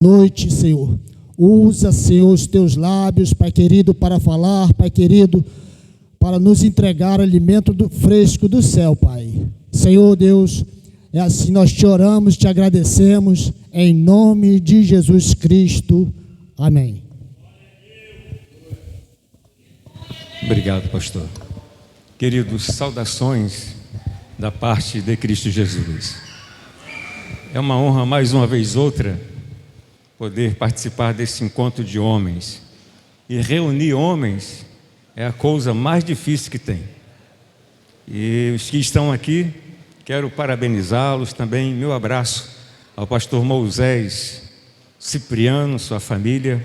Noite, Senhor. Usa, Senhor, os teus lábios, Pai querido, para falar, Pai querido, para nos entregar alimento fresco do céu, Pai. Senhor Deus, é assim nós te oramos, te agradecemos, em nome de Jesus Cristo. Amém. Obrigado, pastor. Queridos, saudações da parte de Cristo Jesus. É uma honra, mais uma vez outra, poder participar desse encontro de homens. E reunir homens é a coisa mais difícil que tem. E os que estão aqui, quero parabenizá-los também. Meu abraço ao pastor Moisés Cipriano, sua família,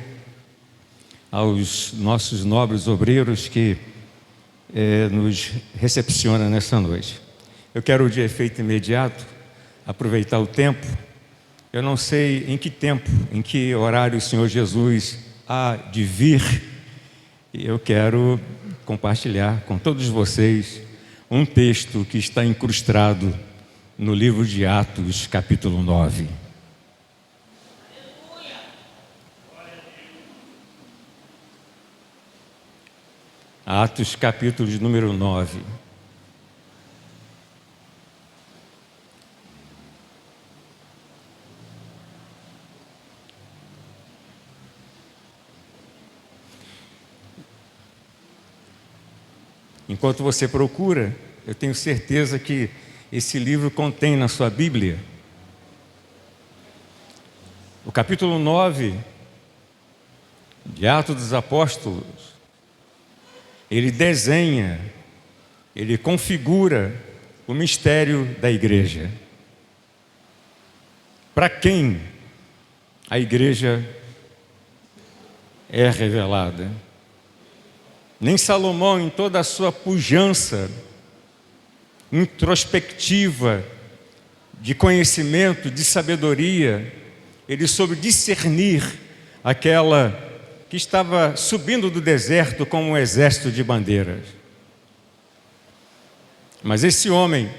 aos nossos nobres obreiros que nos recepcionam nessa noite. Eu quero, de efeito imediato, aproveitar o tempo. Eu não sei em que tempo, em que horário o Senhor Jesus há de vir. E eu quero compartilhar com todos vocês um texto que está incrustado no livro de Atos, capítulo 9. Atos, capítulo de número 9. Enquanto você procura, eu tenho certeza que esse livro contém na sua Bíblia o capítulo 9 de Atos dos Apóstolos. Ele desenha, ele configura o mistério da igreja. Para quem a igreja é revelada? Nem Salomão, em toda a sua pujança introspectiva, de conhecimento, de sabedoria, ele soube discernir aquela que estava subindo do deserto como um exército de bandeiras. Mas esse homem,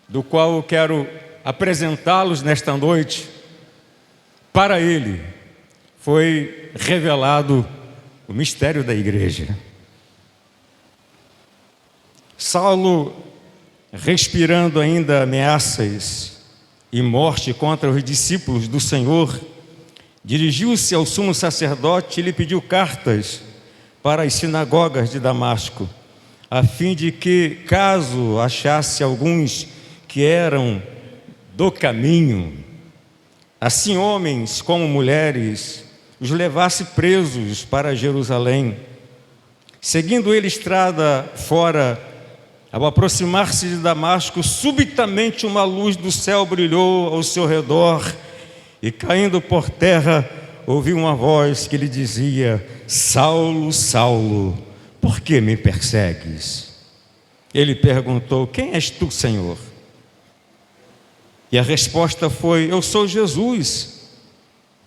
do qual eu quero apresentá-los nesta noite, para ele foi revelado o mistério da igreja. Saulo, respirando ainda ameaças e morte contra os discípulos do Senhor, dirigiu-se ao sumo sacerdote e lhe pediu cartas para as sinagogas de Damasco, a fim de que, caso achasse alguns que eram do caminho, assim homens como mulheres, os levasse presos para Jerusalém. Seguindo ele estrada fora, ao aproximar-se de Damasco, subitamente uma luz do céu brilhou ao seu redor, e caindo por terra, ouviu uma voz que lhe dizia: Saulo, Saulo, por que me persegues? Ele perguntou: quem és tu, Senhor? E a resposta foi: eu sou Jesus,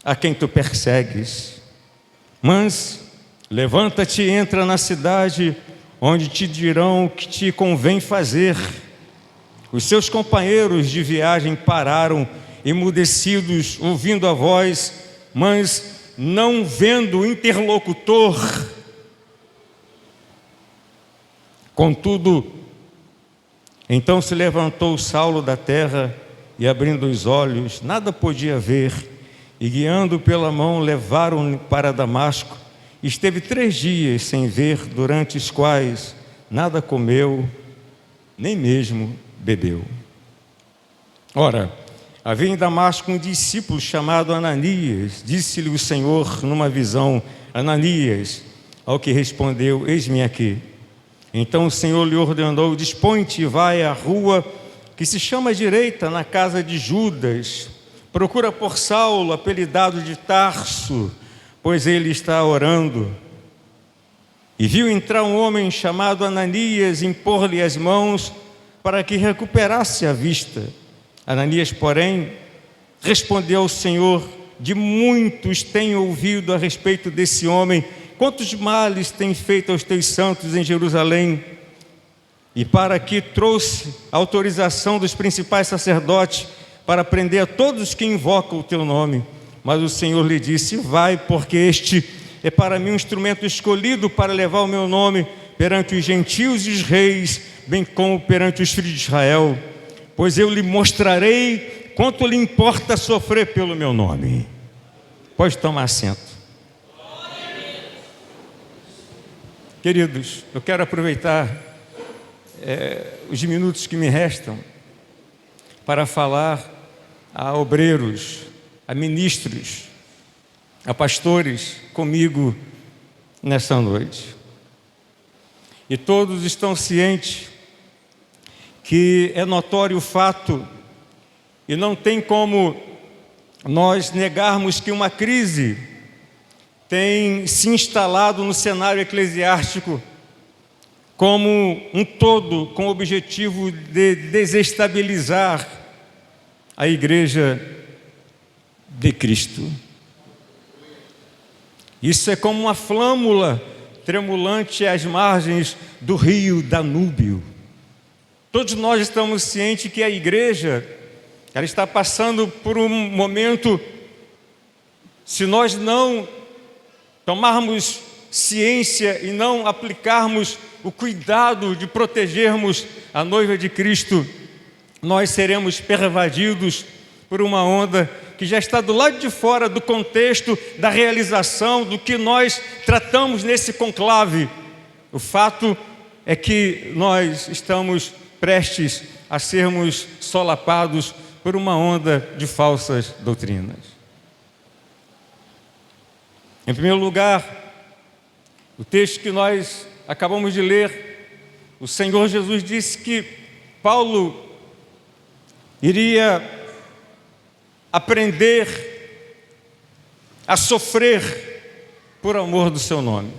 a quem tu persegues. Mas levanta-te e entra na cidade, onde te dirão o que te convém fazer. Os seus companheiros de viagem pararam, emudecidos, ouvindo a voz, mas não vendo o interlocutor. Contudo, então se levantou Saulo da terra e, abrindo os olhos, nada podia ver, e guiando pela mão, levaram-no para Damasco. Esteve 3 dias sem ver, durante os quais nada comeu, nem mesmo bebeu. Ora, havia em Damasco um discípulo chamado Ananias. Disse-lhe o Senhor numa visão: Ananias. Ao que respondeu: eis-me aqui. Então o Senhor lhe ordenou: dispõe-te e vai à rua que se chama Direita, na casa de Judas. Procura por Saulo, apelidado de Tarso, pois ele está orando. E viu entrar um homem chamado Ananias, impor-lhe as mãos para que recuperasse a vista. Ananias, porém, respondeu ao Senhor: de muitos tenho ouvido a respeito desse homem, quantos males tem feito aos teus santos em Jerusalém. E para que trouxe a autorização dos principais sacerdotes para prender a todos que invocam o teu nome. Mas o Senhor lhe disse: vai, porque este é para mim um instrumento escolhido para levar o meu nome perante os gentios e os reis, bem como perante os filhos de Israel, pois eu lhe mostrarei quanto lhe importa sofrer pelo meu nome. Pode tomar assento. Queridos, eu quero aproveitar os minutos que me restam para falar a obreiros, a ministros, a pastores comigo nessa noite. E todos estão cientes que é notório o fato, e não tem como nós negarmos que uma crise tem se instalado no cenário eclesiástico como um todo, com o objetivo de desestabilizar a Igreja de Cristo. Isso é como uma flâmula tremulante às margens do rio Danúbio. Todos nós estamos cientes que a igreja, ela está passando por um momento, se nós não tomarmos ciência e não aplicarmos o cuidado de protegermos a noiva de Cristo, nós seremos pervadidos por uma onda que já está do lado de fora do contexto da realização do que nós tratamos nesse conclave. O fato é que nós estamos prestes a sermos solapados por uma onda de falsas doutrinas. Em primeiro lugar, o texto que nós acabamos de ler, o Senhor Jesus disse que Paulo iria aprender a sofrer por amor do seu nome.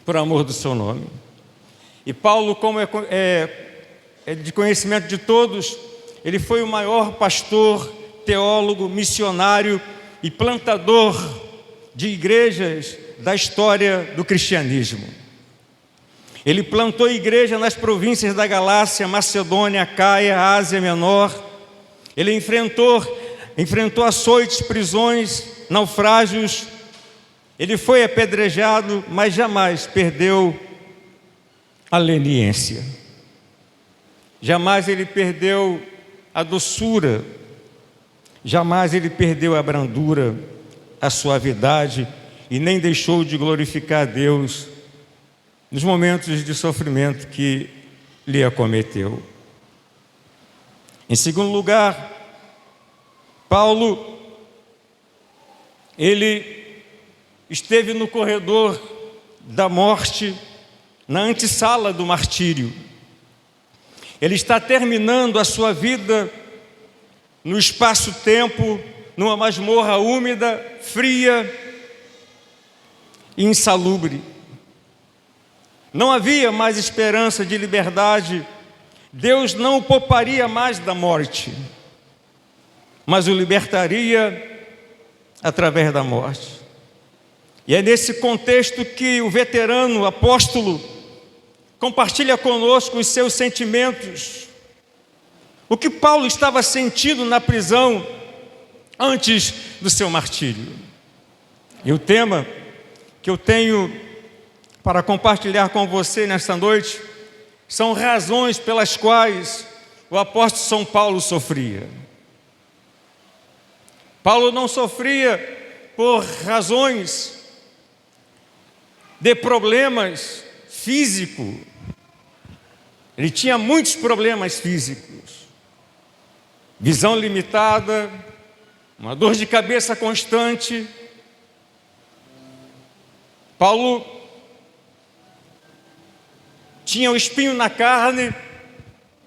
Por amor do seu nome. E Paulo, como é de conhecimento de todos, ele foi o maior pastor, teólogo, missionário e plantador de igrejas da história do cristianismo. Ele plantou igreja nas províncias da Galácia, Macedônia, Caia, Ásia Menor. Ele enfrentou açoites, prisões, naufrágios. Ele foi apedrejado, mas jamais perdeu a leniência. Jamais ele perdeu a doçura. Jamais ele perdeu a brandura, a suavidade, e nem deixou de glorificar a Deus nos momentos de sofrimento que lhe acometeu. Em segundo lugar, Paulo, ele esteve no corredor da morte, na antessala do martírio. Ele está terminando a sua vida no espaço-tempo, numa masmorra úmida, fria e insalubre. Não havia mais esperança de liberdade. Deus não o pouparia mais da morte, mas o libertaria através da morte. E é nesse contexto que o veterano apóstolo compartilha conosco os seus sentimentos. O que Paulo estava sentindo na prisão antes do seu martírio. E o tema que eu tenho para compartilhar com você nesta noite são razões pelas quais o apóstolo São Paulo sofria. Paulo não sofria por razões de problemas físicos. Ele tinha muitos problemas físicos. Visão limitada, uma dor de cabeça constante. Paulo tinha o espinho na carne,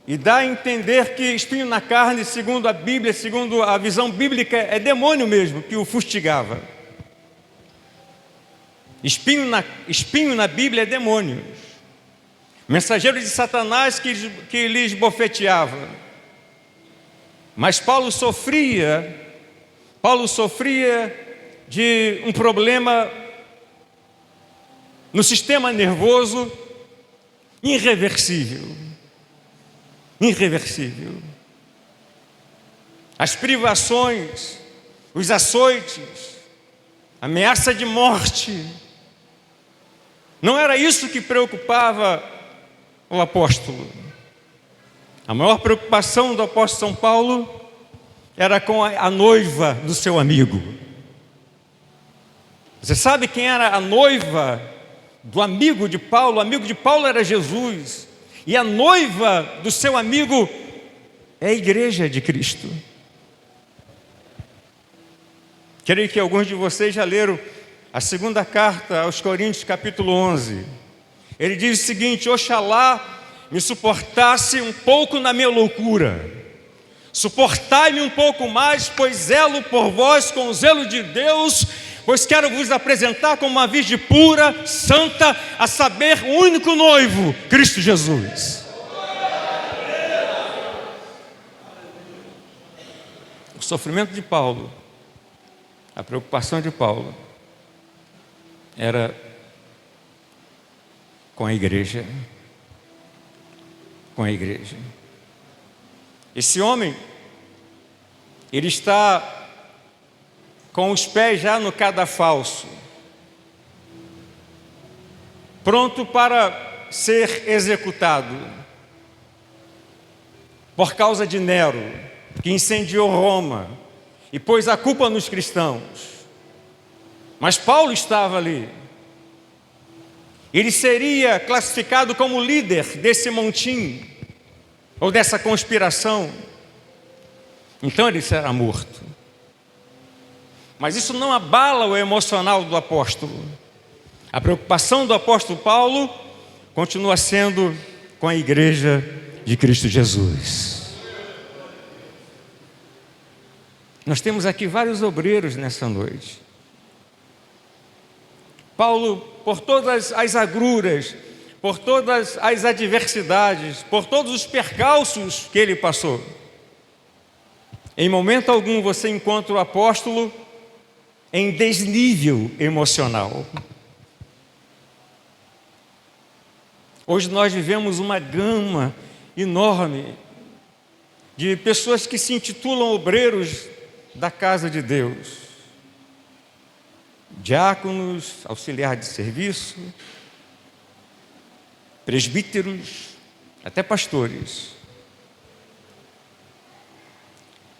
e dá a entender que espinho na carne, segundo a Bíblia, segundo a visão bíblica, é demônio mesmo que o fustigava. Espinho na Bíblia é demônio, mensageiro de Satanás que lhes bofeteava. Mas Paulo sofria de um problema no sistema nervoso irreversível. As privações os açoites, ameaça de morte. Não era isso que preocupava o apóstolo. A maior preocupação do apóstolo São Paulo era com a noiva do seu amigo. Você sabe quem era a noiva do amigo de Paulo? O amigo de Paulo era Jesus. E a noiva do seu amigo é a igreja de Cristo. Creio que alguns de vocês já leram a segunda carta aos Coríntios, capítulo 11. Ele diz o seguinte: oxalá me suportasse um pouco na minha loucura. Suportai-me um pouco mais, pois zelo por vós com o zelo de Deus, pois quero vos apresentar como uma virgem pura, santa, a saber, o único noivo, Cristo Jesus. O sofrimento de Paulo, a preocupação de Paulo, era com a igreja. Com a igreja. Esse homem, ele está com os pés já no cadafalso, pronto para ser executado, por causa de Nero, que incendiou Roma e pôs a culpa nos cristãos. Mas Paulo estava ali. Ele seria classificado como líder desse montim, ou dessa conspiração. Então ele será morto. Mas isso não abala o emocional do apóstolo. A preocupação do apóstolo Paulo continua sendo com a igreja de Cristo Jesus. Nós temos aqui vários obreiros nessa noite. Paulo, por todas as agruras, por todas as adversidades, por todos os percalços que ele passou, em momento algum você encontra o apóstolo em desnível emocional. Hoje nós vivemos uma gama enorme de pessoas que se intitulam obreiros da casa de Deus. Diáconos, auxiliar de serviço, presbíteros, até pastores.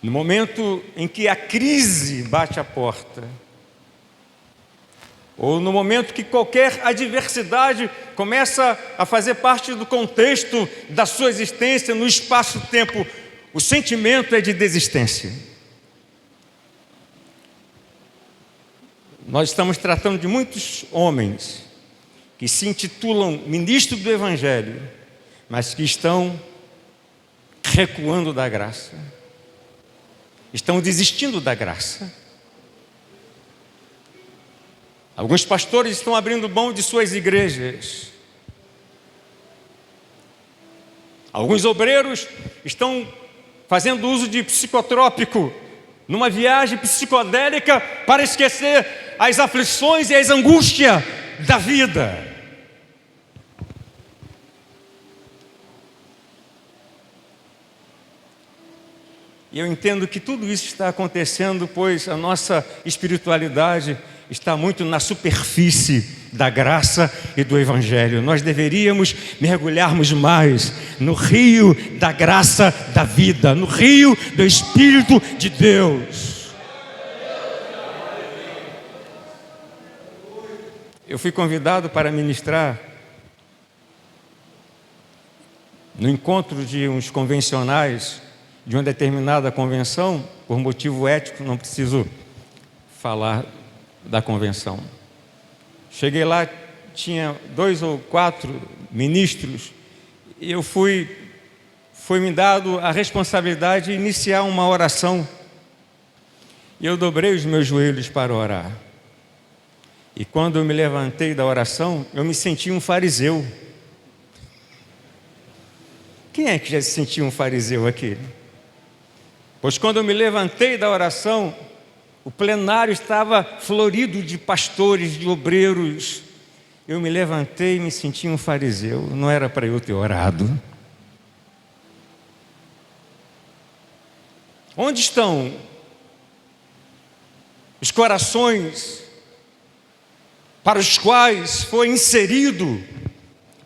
No momento em que a crise bate à porta, ou no momento que qualquer adversidade começa a fazer parte do contexto da sua existência no espaço-tempo, o sentimento é de desistência. Nós estamos tratando de muitos homens que se intitulam ministros do Evangelho, mas que estão recuando da graça, estão desistindo da graça. Alguns pastores estão abrindo mão de suas igrejas. Alguns obreiros estão fazendo uso de psicotrópico numa viagem psicodélica para esquecer as aflições e as angústias da vida. E eu entendo que tudo isso está acontecendo, pois a nossa espiritualidade está muito na superfície da graça e do Evangelho. Nós deveríamos mergulharmos mais no rio da graça da vida, no rio do Espírito de Deus. Eu fui convidado para ministrar no encontro de uns convencionais de uma determinada convenção. Por motivo ético, não preciso falar da convenção. Cheguei lá, tinha 2 ou 4 ministros, e eu foi-me dado a responsabilidade de iniciar uma oração. E eu dobrei os meus joelhos para orar. E quando eu me levantei da oração, eu me senti um fariseu. Quem é que já se sentiu um fariseu aqui? Pois quando eu me levantei da oração, o plenário estava florido de pastores, de obreiros. Eu me levantei e me senti um fariseu. Não era para eu ter orado. Onde estão os corações para os quais foi inserido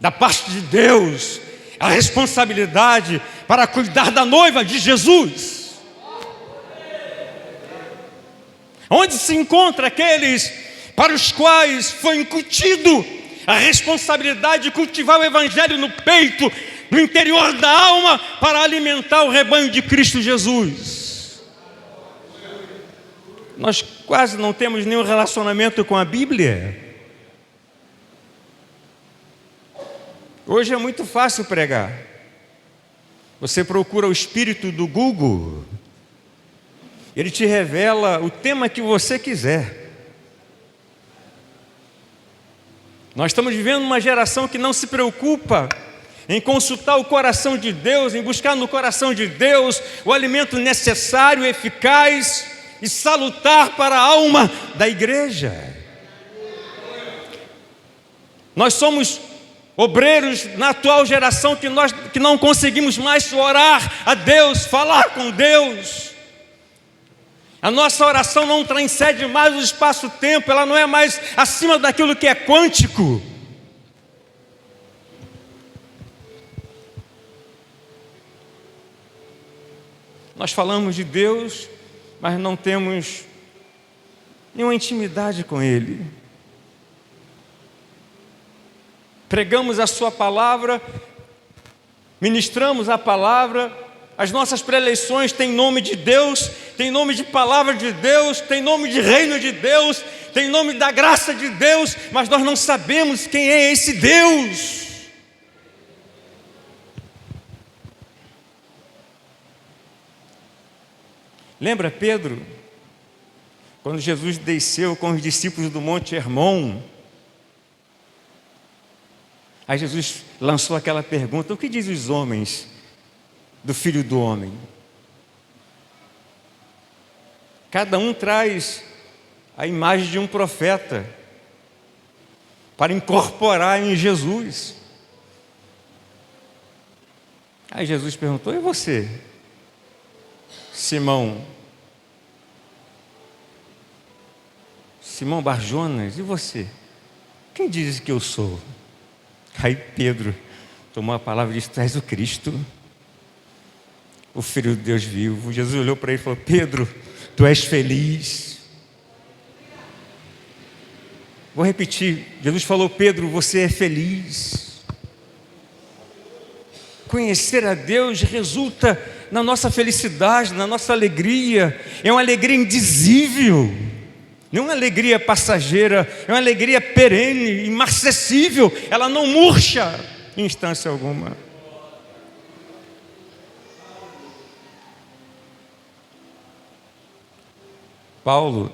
da parte de Deus a responsabilidade para cuidar da noiva de Jesus. Onde se encontra aqueles para os quais foi incutido a responsabilidade de cultivar o Evangelho no peito, no interior da alma, para alimentar o rebanho de Cristo Jesus. Nós quase não temos nenhum relacionamento com a Bíblia. Hoje é muito fácil pregar. Você procura o espírito do Google, ele te revela o tema que você quiser. Nós estamos vivendo uma geração que não se preocupa em consultar o coração de Deus, em buscar no coração de Deus o alimento necessário, eficaz e salutar para a alma da igreja. Nós somos obreiros na atual geração que não conseguimos mais orar a Deus, falar com Deus. A nossa oração não transcende mais o espaço-tempo, ela não é mais acima daquilo que é quântico. Nós falamos de Deus, mas não temos nenhuma intimidade com Ele. Pregamos a Sua palavra, ministramos a palavra, as nossas preleções têm nome de Deus, têm nome de palavra de Deus, têm nome de reino de Deus, têm nome da graça de Deus, mas nós não sabemos quem é esse Deus. Lembra Pedro, quando Jesus desceu com os discípulos do Monte Hermon? Aí Jesus lançou aquela pergunta: o que dizem os homens do Filho do Homem? Cada um traz a imagem de um profeta para incorporar em Jesus. Aí Jesus perguntou: e você, Simão Barjonas, e você? Quem diz que eu sou? Aí Pedro tomou a palavra e disse: tu és o Cristo, o Filho de Deus vivo. Jesus olhou para ele e falou: Pedro, tu és feliz. Vou repetir, Jesus falou: Pedro, você é feliz. Conhecer a Deus resulta na nossa felicidade, na nossa alegria. É uma alegria indizível, não é uma alegria passageira, é uma alegria perene, imarcessível. Ela não murcha em instância alguma. Paulo,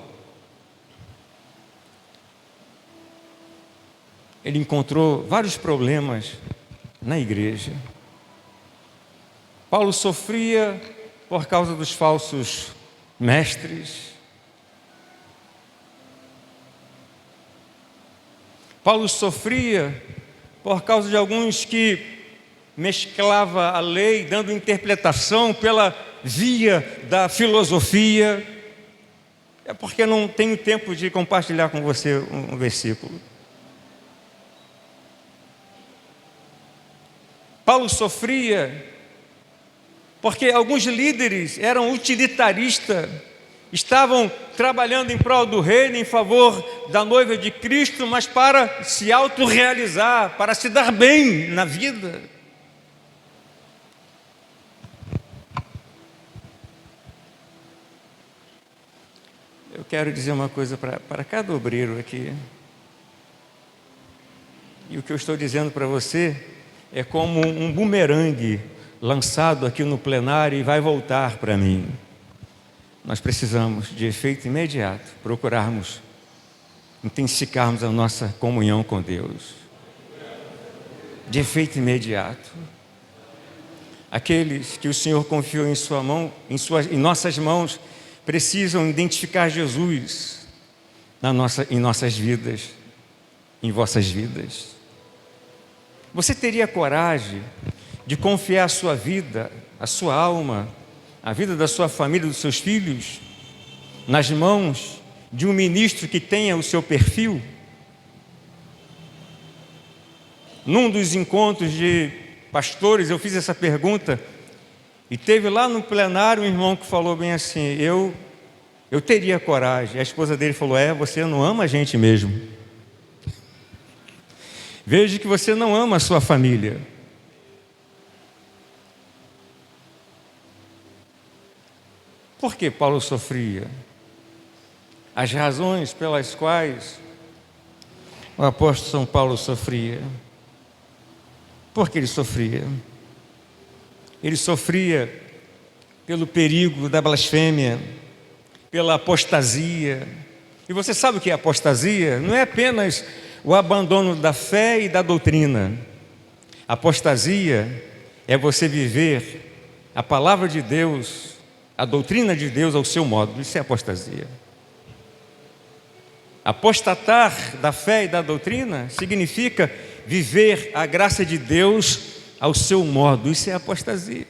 ele encontrou vários problemas na igreja. Paulo sofria por causa dos falsos mestres. Paulo sofria por causa de alguns que mesclavam a lei, dando interpretação pela via da filosofia. É porque não tenho tempo de compartilhar com você um versículo. Paulo sofria porque alguns líderes eram utilitaristas, estavam trabalhando em prol do reino, em favor da noiva de Cristo, mas para se autorrealizar, para se dar bem na vida. Eu quero dizer uma coisa para cada obreiro aqui. E o que eu estou dizendo para você é como um bumerangue lançado aqui no plenário e vai voltar para mim. Nós precisamos, de efeito imediato, procurarmos intensificarmos a nossa comunhão com Deus. De efeito imediato. Aqueles que o Senhor confiou em sua mão, em nossas mãos, precisam identificar Jesus em nossas vidas, em vossas vidas. Você teria coragem de confiar a sua vida, a sua alma, a vida da sua família, dos seus filhos, nas mãos de um ministro que tenha o seu perfil? Num dos encontros de pastores, eu fiz essa pergunta, e teve lá no plenário um irmão que falou bem assim: eu teria coragem. A esposa dele falou: você não ama a gente mesmo. Veja que você não ama a sua família. Por que Paulo sofria? As razões pelas quais o apóstolo São Paulo sofria. Por que ele sofria? Ele sofria pelo perigo da blasfêmia, pela apostasia. E você sabe o que é apostasia? Não é apenas o abandono da fé e da doutrina. Apostasia é você viver a palavra de Deus, a doutrina de Deus ao seu modo. Isso é apostasia. Apostatar da fé e da doutrina significa viver a graça de Deus ao seu modo. Isso é apostasia.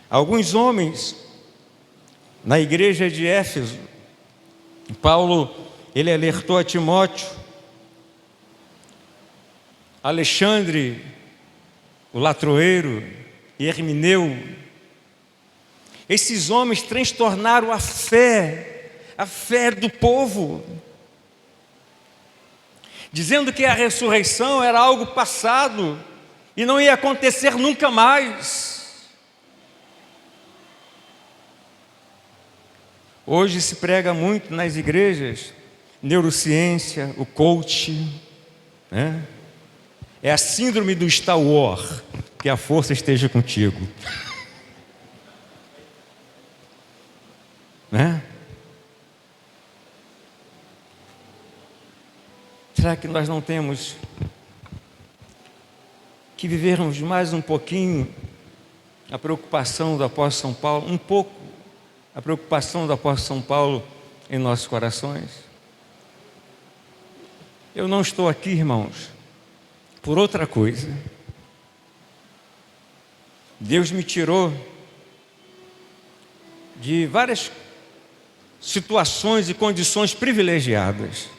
Alguns homens na igreja de Éfeso, Paulo, ele alertou a Timóteo, Alexandre, o latroeiro, e Hermineu. Esses homens transtornaram a fé do povo, dizendo que a ressurreição era algo passado e não ia acontecer nunca mais. Hoje se prega muito nas igrejas neurociência, o coach, né? É a síndrome do Star Wars, que a força esteja contigo, né? Será que nós não temos que vivermos mais um pouquinho a preocupação do apóstolo São Paulo, um pouco a preocupação do apóstolo São Paulo em nossos corações? Eu não estou aqui, irmãos, por outra coisa. Deus me tirou de várias situações e condições privilegiadas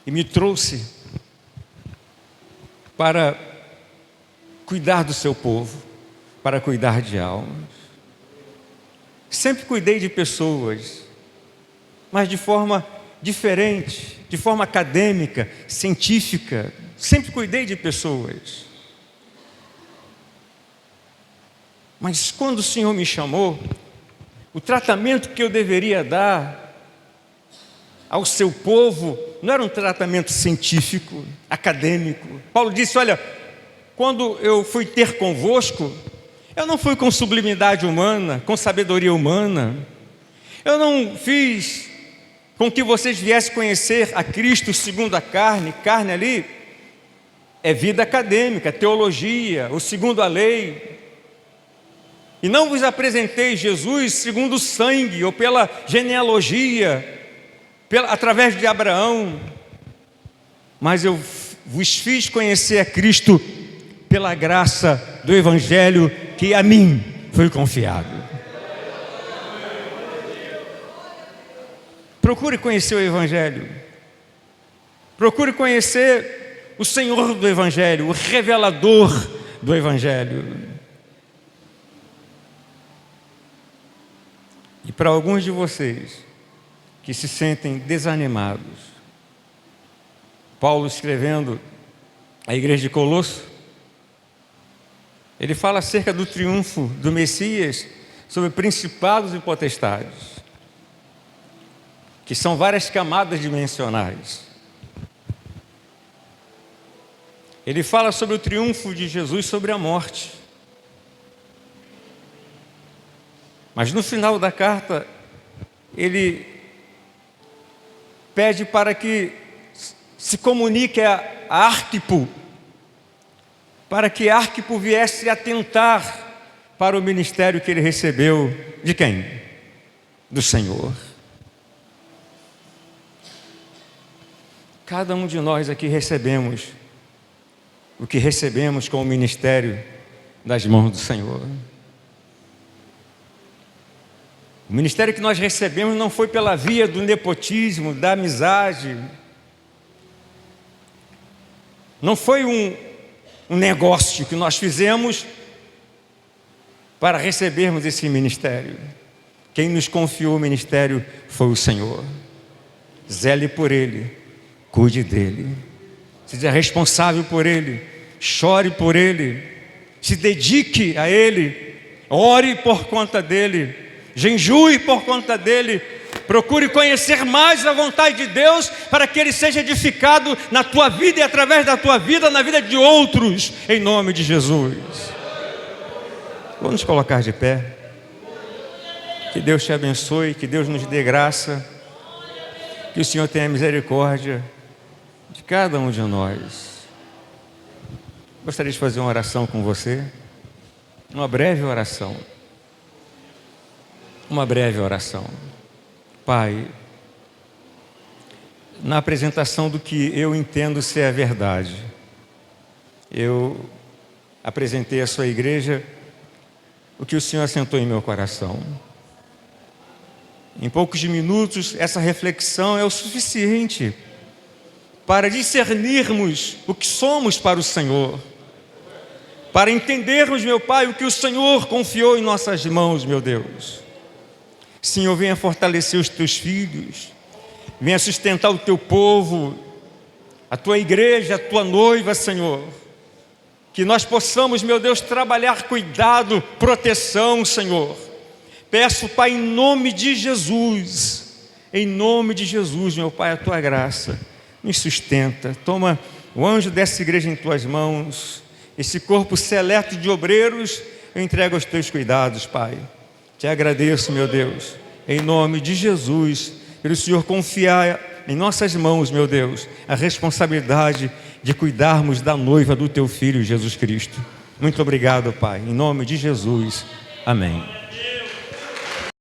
e me trouxe para cuidar do seu povo, para cuidar de almas. Sempre cuidei de pessoas, mas de forma diferente, de forma acadêmica, científica. Sempre cuidei de pessoas. Mas quando o Senhor me chamou, o tratamento que eu deveria dar ao seu povo não era um tratamento científico, acadêmico. Paulo disse: olha, quando eu fui ter convosco, eu não fui com sublimidade humana, com sabedoria humana. Eu não fiz com que vocês viessem conhecer a Cristo segundo a carne. Carne ali é vida acadêmica, teologia, o segundo a lei. E não vos apresentei Jesus segundo o sangue ou pela genealogia, através de Abraão, mas eu vos fiz conhecer a Cristo pela graça do Evangelho que a mim foi confiado. Procure conhecer o Evangelho, procure conhecer o Senhor do Evangelho, o revelador do Evangelho. E para alguns de vocês que se sentem desanimados, Paulo, escrevendo à igreja de Colosso, ele fala acerca do triunfo do Messias sobre principados e potestades, que são várias camadas dimensionais. Ele fala sobre o triunfo de Jesus sobre a morte. Mas no final da carta, ele pede para que se comunique a Arquipo, para que Arquipo viesse atentar para o ministério que ele recebeu de quem? Do Senhor. Cada um de nós aqui recebemos o que recebemos com o ministério das mãos do Senhor. O ministério que nós recebemos não foi pela via do nepotismo, da amizade. Não foi um negócio que nós fizemos para recebermos esse ministério. Quem nos confiou o ministério foi o Senhor. Zele por ele, cuide dele, seja responsável por ele, chore por ele, se dedique a ele, ore por conta dele, jejue por conta dele, procure conhecer mais a vontade de Deus para que ele seja edificado na tua vida e através da tua vida, na vida de outros, em nome de Jesus. Vamos nos colocar de pé. Que Deus te abençoe, que Deus nos dê graça, que o Senhor tenha misericórdia de cada um de nós. Gostaria de fazer uma oração com você, uma breve oração. Uma breve oração. Pai, na apresentação do que eu entendo ser a verdade, eu apresentei à sua igreja o que o Senhor assentou em meu coração. Em poucos minutos, essa reflexão é o suficiente para discernirmos o que somos para o Senhor, para entendermos, meu Pai, o que o Senhor confiou em nossas mãos, meu Deus. Senhor, venha fortalecer os teus filhos, venha sustentar o teu povo, a tua igreja, a tua noiva, Senhor. Que nós possamos, meu Deus, trabalhar cuidado, proteção, Senhor. Peço, Pai, em nome de Jesus, meu Pai, a tua graça nos sustenta. Toma o anjo dessa igreja em tuas mãos, esse corpo seleto de obreiros, eu entrego aos teus cuidados, Pai. Te agradeço, meu Deus, em nome de Jesus, pelo Senhor confiar em nossas mãos, meu Deus, a responsabilidade de cuidarmos da noiva do teu Filho, Jesus Cristo. Muito obrigado, Pai, em nome de Jesus. Amém.